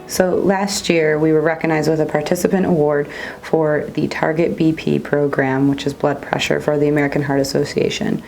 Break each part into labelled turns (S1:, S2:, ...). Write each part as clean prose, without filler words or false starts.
S1: So last year we were recognized with a participant award for the Target BP program, which is blood pressure for the American Heart Association.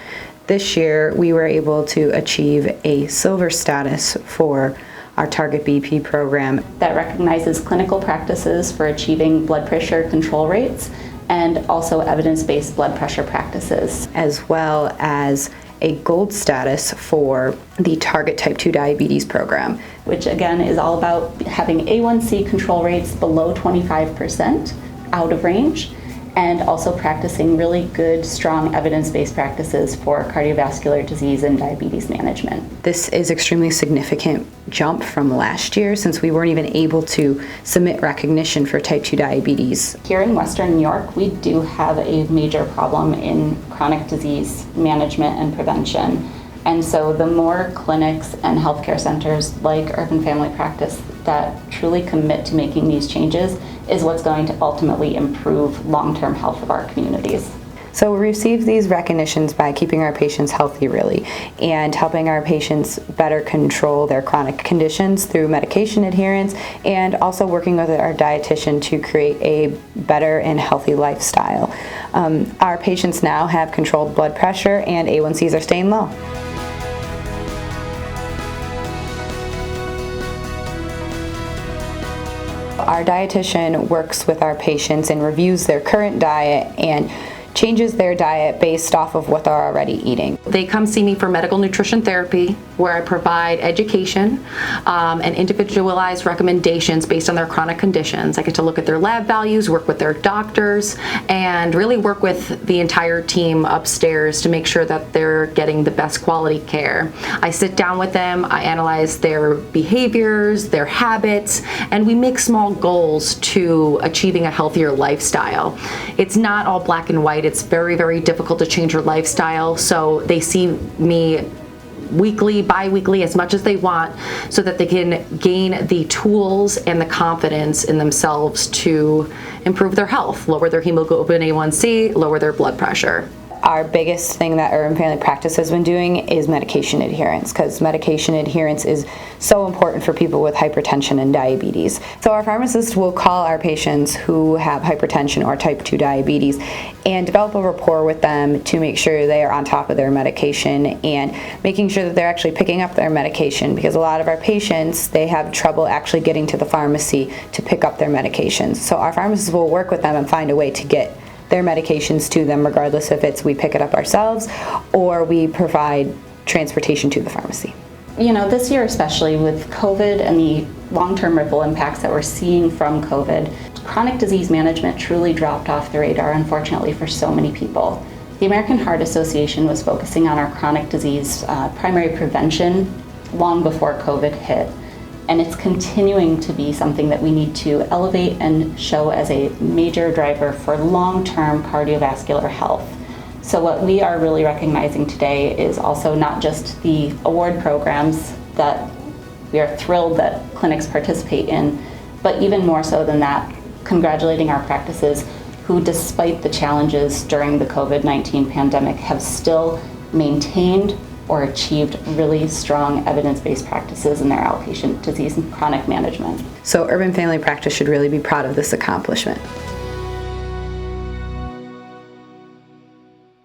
S1: This year we were able to achieve a silver status for our Target BP program.
S2: That recognizes clinical practices for achieving blood pressure control rates and also evidence-based blood pressure practices.
S1: As well as a gold status for the Target Type 2 Diabetes program.
S2: Which again is all about having A1C control rates below 25% out of range, and also practicing really good, strong evidence-based practices for cardiovascular disease and diabetes management.
S1: This is extremely significant jump from last year, since we weren't even able to submit recognition for type 2 diabetes.
S2: Here in Western New York, we do have a major problem in chronic disease management and prevention. And so the more clinics and healthcare centers like Urban Family Practice that truly commit to making these changes is what's going to ultimately improve long-term health of our communities.
S1: So we receive these recognitions by keeping our patients healthy, really, and helping our patients better control their chronic conditions through medication adherence, and also working with our dietitian to create a better and healthy lifestyle. Our patients now have controlled blood pressure, and A1Cs are staying low. Our dietitian works with our patients and reviews their current diet and changes their diet based off of what they're already eating.
S3: They come see me for medical nutrition therapy, where I provide education and individualized recommendations based on their chronic conditions. I get to look at their lab values, work with their doctors, and really work with the entire team upstairs to make sure that they're getting the best quality care. I sit down with them, I analyze their behaviors, their habits, and we make small goals to achieving a healthier lifestyle. It's not all black and white. It's very, very difficult to change your lifestyle, so they see me weekly, bi-weekly, as much as they want, so that they can gain the tools and the confidence in themselves to improve their health, lower their hemoglobin A1C, lower their blood pressure.
S1: Our biggest thing that Urban Family Practice has been doing is medication adherence, because medication adherence is so important for people with hypertension and diabetes. So our pharmacists will call our patients who have hypertension or type 2 diabetes and develop a rapport with them to make sure they are on top of their medication and making sure that they're actually picking up their medication, because a lot of our patients, they have trouble actually getting to the pharmacy to pick up their medications. So our pharmacists will work with them and find a way to get their medications to them, regardless if it's we pick it up ourselves or we provide transportation to the pharmacy.
S2: You know, this year especially with COVID and the long-term ripple impacts that we're seeing from COVID, chronic disease management truly dropped off the radar, unfortunately, for so many people. The American Heart Association was focusing on our chronic disease primary prevention long before COVID hit. And it's continuing to be something that we need to elevate and show as a major driver for long-term cardiovascular health. So what we are really recognizing today is also not just the award programs that we are thrilled that clinics participate in, but even more so than that, congratulating our practices who, despite the challenges during the COVID-19 pandemic, have still maintained or achieved really strong evidence-based practices in their outpatient disease and chronic management.
S1: So Urban Family Practice should really be proud of this accomplishment.